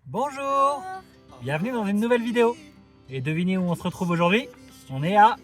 Bonjour, bienvenue dans une nouvelle vidéo. Et devinez où on se retrouve aujourd'hui? On est à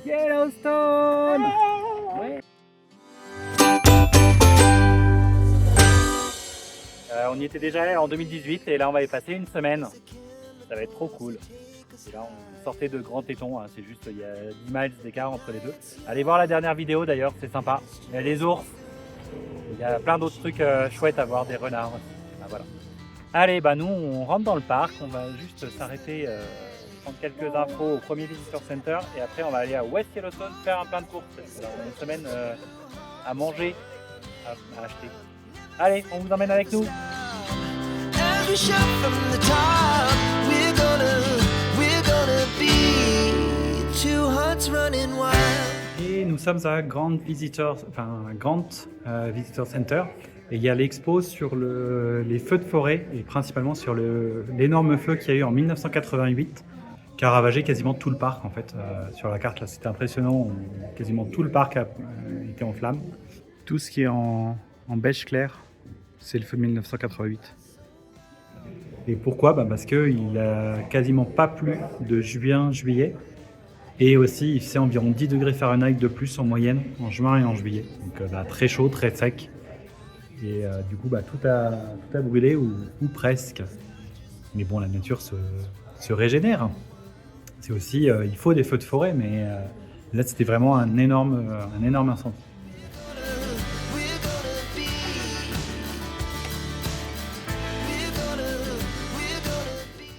Yellowstone. Ouais. On y était déjà en 2018 et là on va y passer une semaine. Ça va être trop cool. Et là on sortait de Grand Teton, hein. C'est juste il y a 10 miles d'écart entre les deux. Allez voir la dernière vidéo d'ailleurs, c'est sympa. Il y a des ours, il y a plein d'autres trucs chouettes à voir, des renards aussi. Ah, voilà. Allez, bah nous on rentre dans le parc, on va juste s'arrêter, prendre quelques infos au premier Visitor Center et après on va aller à West Yellowstone faire un plein de courses. Alors, on a une semaine à manger, à acheter. Allez, on vous emmène avec nous. Et nous sommes à Grand Visitor Center. Et il y a l'expo sur les feux de forêt et principalement sur l'énorme feu qu'il y a eu en 1988 qui a ravagé quasiment tout le parc en fait. Sur la carte là, c'était impressionnant, quasiment tout le parc a été en flammes. Tout ce qui est en beige clair, c'est le feu de 1988. Et pourquoi? Parce qu'il a quasiment pas plu de juillet. Et aussi, il fait environ 10 degrés Fahrenheit de plus en moyenne en juin et en juillet. Donc très chaud, très sec. Et du coup, tout a brûlé ou presque. Mais bon, la nature se régénère. C'est aussi, il faut des feux de forêt, mais là, c'était vraiment un énorme incendie.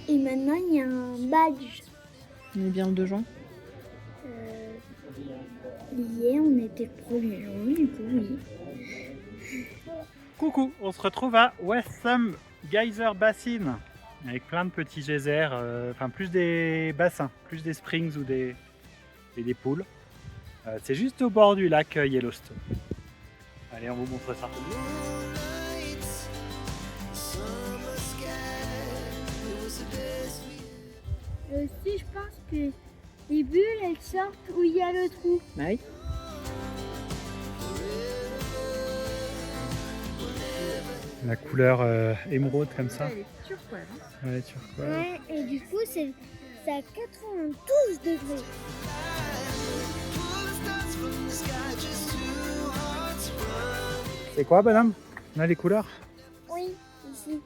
Et maintenant, il y a un badge. On est bien le 2 juin. Hier, on était le 1er juin, du coup, oui. Coucou, on se retrouve à West Thumb Geyser Basin avec plein de petits geysers, enfin plus des bassins, plus des springs ou des pools. C'est juste au bord du lac Yellowstone. Allez, on vous montre ça. Aussi, je pense que les bulles, elles sortent où il y a le trou. Bah oui. La couleur émeraude comme ça. Elle est turquoise. Ouais, turquoise. Ouais, et du coup, c'est à 92 degrés. C'est quoi, madame? Là, les couleurs? Oui, ici.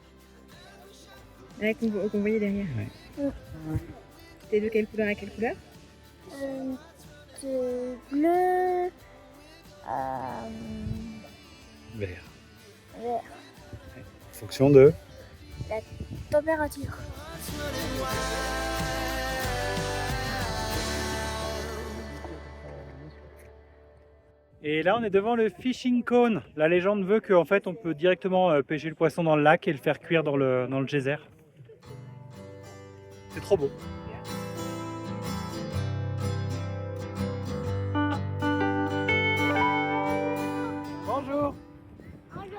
Là qu'on voyait derrière. Ouais. T'es de quelle couleur à quelle couleur? De bleu, Vert. vert. En fonction de... La température. Et là, on est devant le fishing cone. La légende veut qu'en fait, on peut directement pêcher le poisson dans le lac et le faire cuire dans le geyser. C'est trop beau. Bonjour.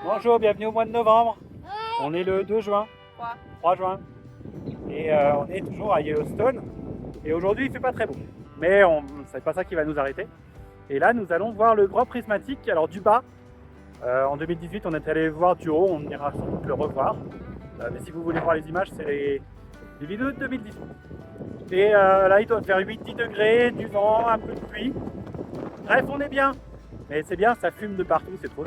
Bonjour, bienvenue au mois de novembre. On est le 2 juin. 3 juin. Et on est toujours à Yellowstone. Et aujourd'hui, il fait pas très beau. Mais c'est pas ça qui va nous arrêter. Et là, nous allons voir le grand prismatique. Alors du bas, en 2018, on est allé voir du haut. On ira sans doute le revoir. Mais si vous voulez voir les images, c'est les vidéos de 2018. Et là, il doit faire 8-10 degrés, du vent, un peu de pluie. Bref, on est bien. Mais c'est bien, ça fume de partout, c'est trop.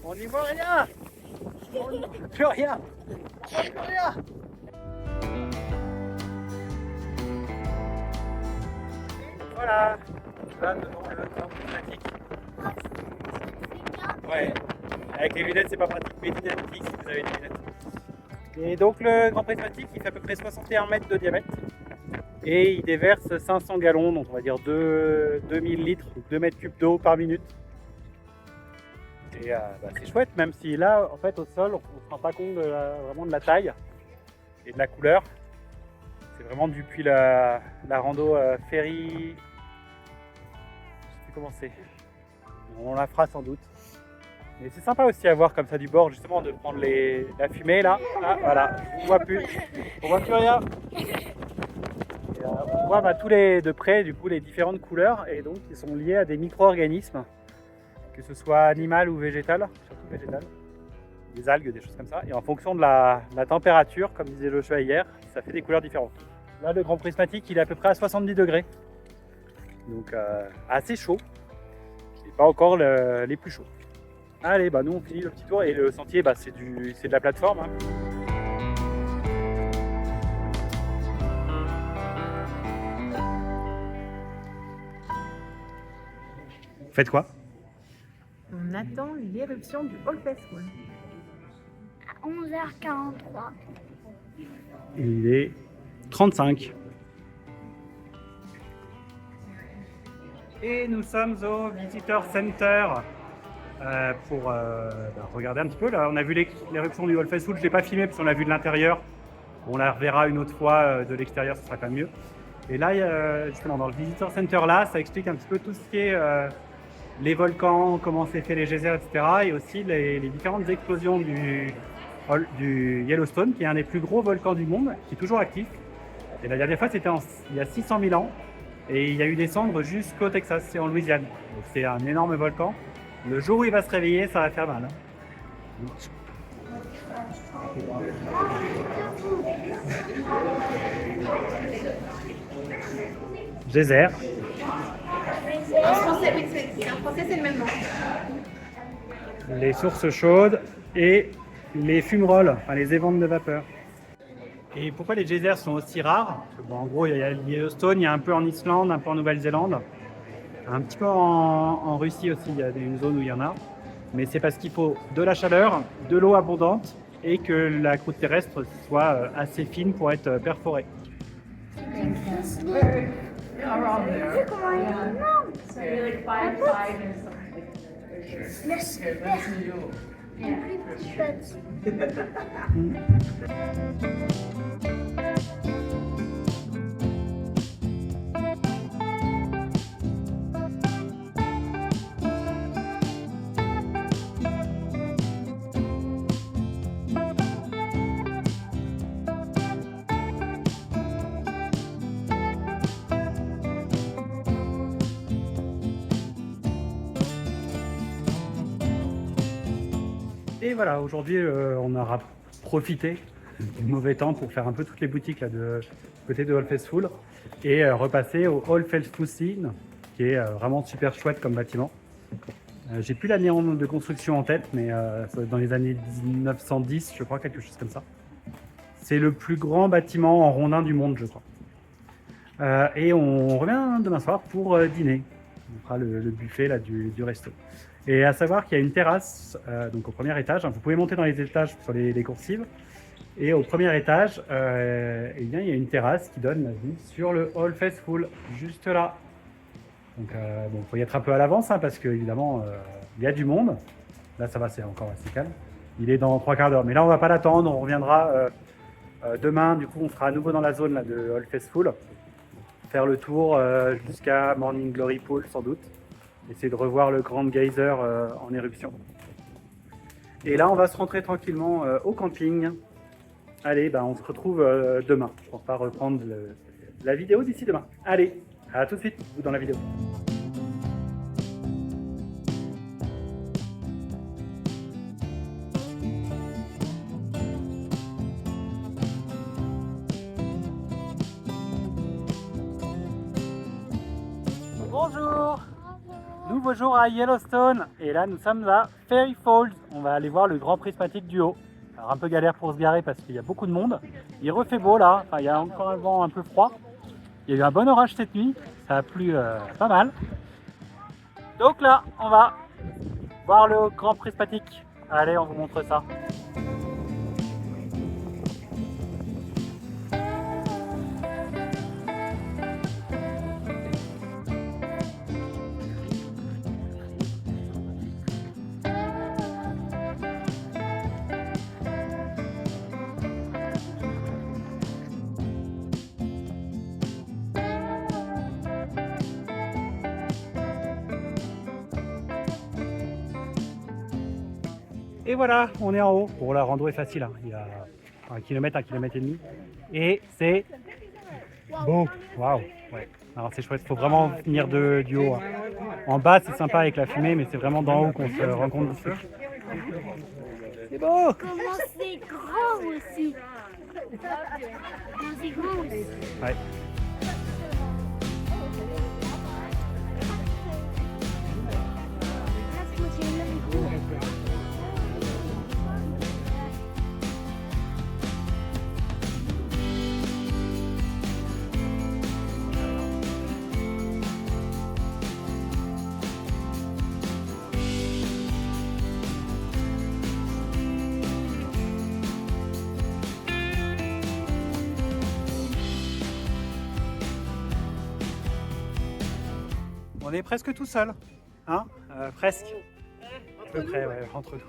On n'y voit rien. On n'y voit plus rien. On n'y voit rien. Voilà. Là, devant le grand prismatique. Ouais. Avec les lunettes, c'est pas pratique. Mettez des lentilles si vous avez des lunettes. Et donc, le grand prismatique, il fait à peu près 61 mètres de diamètre. Et il déverse 500 gallons, donc on va dire 2000 litres, 2 mètres cubes d'eau par minute. Et c'est chouette, même si là, en fait, au sol, on ne se rend pas compte vraiment de la taille et de la couleur. C'est vraiment depuis la rando ferry. Je sais plus comment c'est. On la fera sans doute. Et c'est sympa aussi à voir comme ça du bord, justement, de prendre la fumée là. Ah, voilà, on voit plus. On voit plus rien. Et, on voit tous de près du coup les différentes couleurs et donc ils sont liés à des micro-organismes, que ce soit animal ou végétal, surtout végétal, des algues, des choses comme ça. Et en fonction de la température, comme disait Joshua hier, ça fait des couleurs différentes. Là, le grand prismatique, il est à peu près à 70 degrés, donc assez chaud, et pas encore les plus chauds. Allez, nous on finit le petit tour et le sentier, c'est de la plateforme. Hein. Faites quoi? On attend l'éruption du Hallfest. À 11h43. Il est 35. Et nous sommes au Visitor Center pour regarder un petit peu. Là, on a vu l'éruption du Hallfest Food, je ne l'ai pas filmé parce qu'on l'a vu de l'intérieur. On la reverra une autre fois de l'extérieur, ce sera quand même mieux. Et là, justement, dans le Visitor Center, là, ça explique un petit peu tout ce qui est les volcans, comment c'est fait les geysers, etc. Et aussi les différentes explosions du Yellowstone, qui est un des plus gros volcans du monde, qui est toujours actif. Et la dernière fois, c'était il y a 600 000 ans. Et il y a eu des cendres jusqu'au Texas, c'est en Louisiane. Donc c'est un énorme volcan. Le jour où il va se réveiller, ça va faire mal. Hein. Geyser. En français, oui, en français c'est le même nom. Les sources chaudes et les fumerolles, enfin les éventes de vapeur. Et pourquoi les geysers sont aussi rares? En gros, il y a Yellowstone, il y a un peu en Islande, un peu en Nouvelle-Zélande, un petit peu en Russie aussi, il y a une zone où il y en a. Mais c'est parce qu'il faut de la chaleur, de l'eau abondante et que la croûte terrestre soit assez fine pour être perforée. Et voilà, aujourd'hui, on aura profité du mauvais temps pour faire un peu toutes les boutiques là, de côté de Hallfest Food et repasser au Hallfest Food Scene, qui est vraiment super chouette comme bâtiment. J'ai plus l'année de construction en tête, mais ça doit être dans les années 1910, je crois, quelque chose comme ça. C'est le plus grand bâtiment en rondin du monde, je crois. Et on revient demain soir pour dîner. On fera le buffet là, du resto. Et à savoir qu'il y a une terrasse donc au premier étage. Vous pouvez monter dans les étages sur les coursives. Et au premier étage, il y a une terrasse qui donne la vue sur le Hallfest Food, juste là. Donc il faut y être un peu à l'avance parce qu'évidemment, il y a du monde. Là, ça va, c'est encore assez calme. Il est dans 3 quarts d'heure. Mais là, on ne va pas l'attendre. On reviendra demain. Du coup, on sera à nouveau dans la zone là, de Hallfest Food. Faire le tour jusqu'à Morning Glory Pool, sans doute. Essayer de revoir le Grand Geyser en éruption. Et là, on va se rentrer tranquillement au camping. Allez, on se retrouve demain. Je ne pense pas reprendre la vidéo d'ici demain. Allez, à tout de suite, vous dans la vidéo. Bonjour! Nouveau jour à Yellowstone et là nous sommes à Fairy Falls. On va aller voir le grand prismatique du haut. Alors un peu galère pour se garer parce qu'il y a beaucoup de monde. Il refait beau là, il y a encore un vent un peu froid. Il y a eu un bon orage cette nuit, ça a plu pas mal. Donc là on va voir le grand prismatique. Allez, on vous montre ça. Et voilà, on est en haut. Bon, la rando est facile, hein. Il y a 1 km, 1 km et demi. Et c'est beau. Waouh. Ouais. Alors c'est chouette, il faut vraiment venir du haut, hein. En bas, c'est sympa avec la fumée, mais c'est vraiment d'en haut qu'on se rend compte du truc. C'est beau. Comment c'est grand aussi. Comment c'est grand aussi. Ouais. On est presque tout seul, hein, presque. À peu près, ouais, entre nous.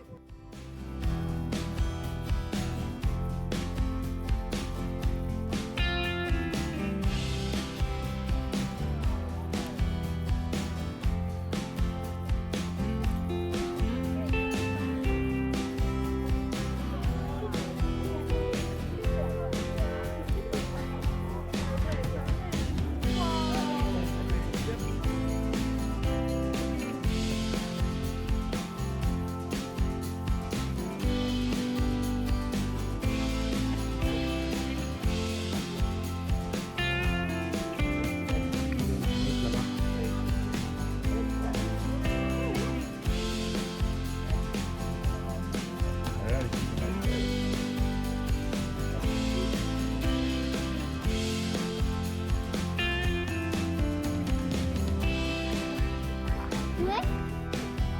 Ouais.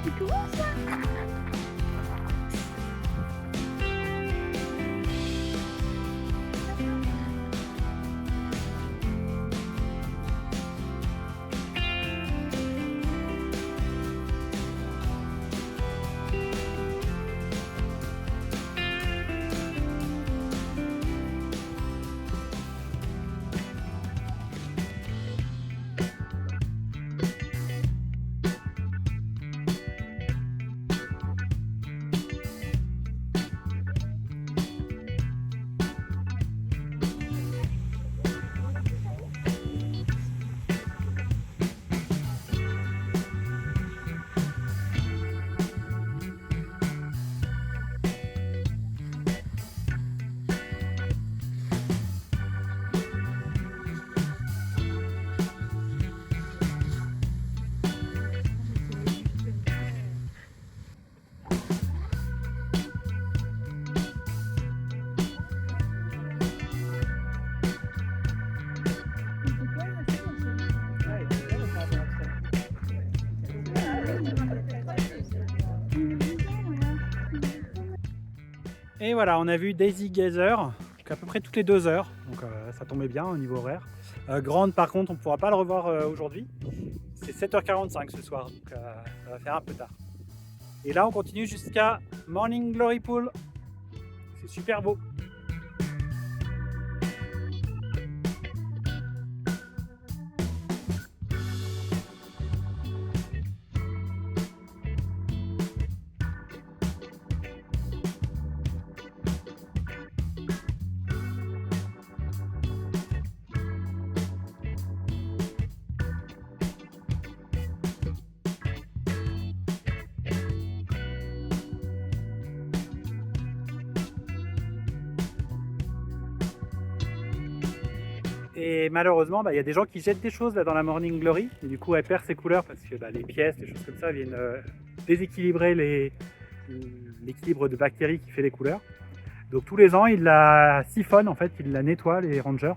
C'est comment ça? Et voilà, on a vu Daisy Geyser à peu près toutes les 2 heures, donc ça tombait bien au niveau horaire. Grande par contre, on ne pourra pas le revoir aujourd'hui. C'est 7h45 ce soir, donc ça va faire un peu tard. Et là, on continue jusqu'à Morning Glory Pool. C'est super beau. Et malheureusement, il y a des gens qui jettent des choses là dans la Morning Glory, et du coup elle perd ses couleurs parce que les pièces, les choses comme ça viennent déséquilibrer l'équilibre de bactéries qui fait les couleurs. Donc tous les ans, ils la siphonnent, en fait, ils la nettoient, les rangers,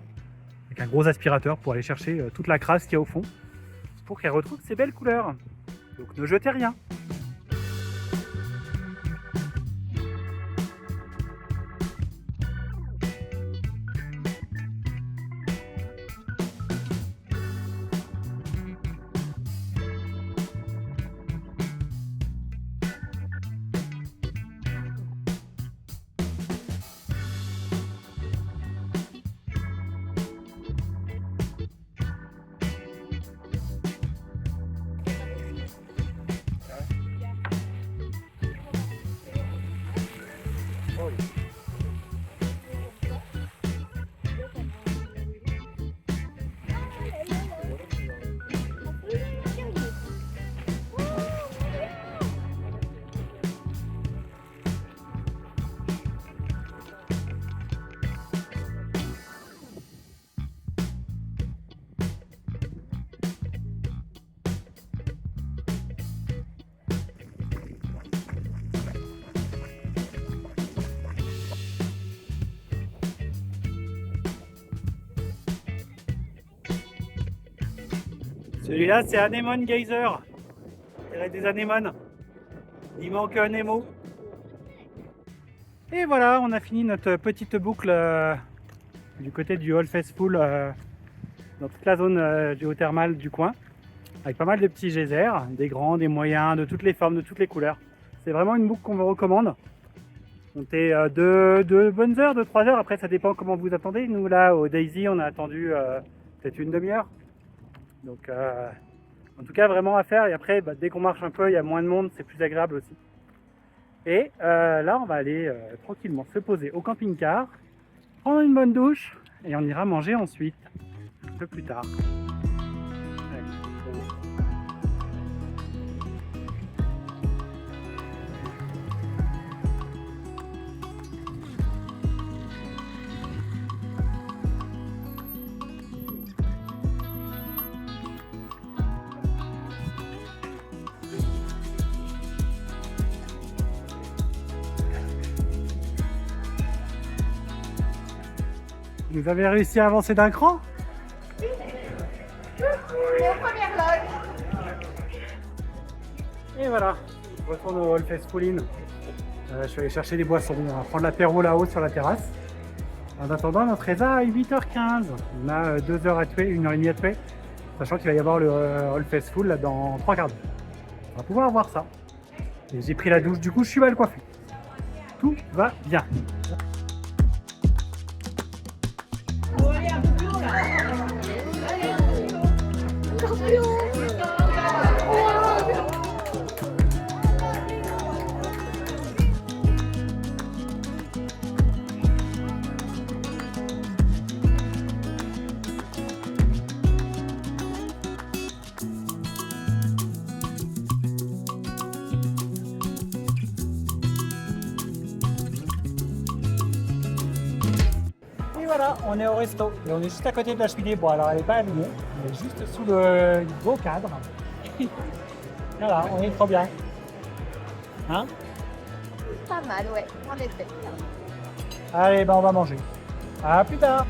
avec un gros aspirateur pour aller chercher toute la crasse qu'il y a au fond, pour qu'elle retrouve ses belles couleurs. Donc ne jetez rien. Celui-là, c'est Anemone Geyser. On dirait des anémones. Il manque un Nemo. Et voilà, on a fini notre petite boucle du côté du All Festival dans toute la zone géothermale du coin. Avec pas mal de petits geysers, des grands, des moyens, de toutes les formes, de toutes les couleurs. C'est vraiment une boucle qu'on vous recommande. Comptez 2 bonnes heures, 2-3 heures. Après, ça dépend comment vous attendez. Nous, là, au Daisy, on a attendu peut-être une demi-heure. Donc, en tout cas, vraiment à faire. Et après, dès qu'on marche un peu, il y a moins de monde, c'est plus agréable aussi. Et là, on va aller tranquillement se poser au camping-car, prendre une bonne douche et on ira manger ensuite, un peu plus tard. Vous avez réussi à avancer d'un cran? Première loge. Et voilà, je retourne au All Festival Inn. Je suis allé chercher des boissons, on va prendre l'apéro là-haut sur la terrasse. En attendant, notre ESA à 8h15. On a 2 heures à tuer, 1h30 à tuer, sachant qu'il va y avoir le All Festival là dans 3 quarts d'heure. On va pouvoir voir ça. Et j'ai pris la douche, du coup je suis mal coiffé. Tout va bien. Voilà, on est au resto et on est juste à côté de la cheminée. Bon, alors elle n'est pas allumée, on est juste sous le beau cadre. Voilà, on est trop bien. Hein? Pas mal, ouais, en effet. Allez, on va manger. À plus tard.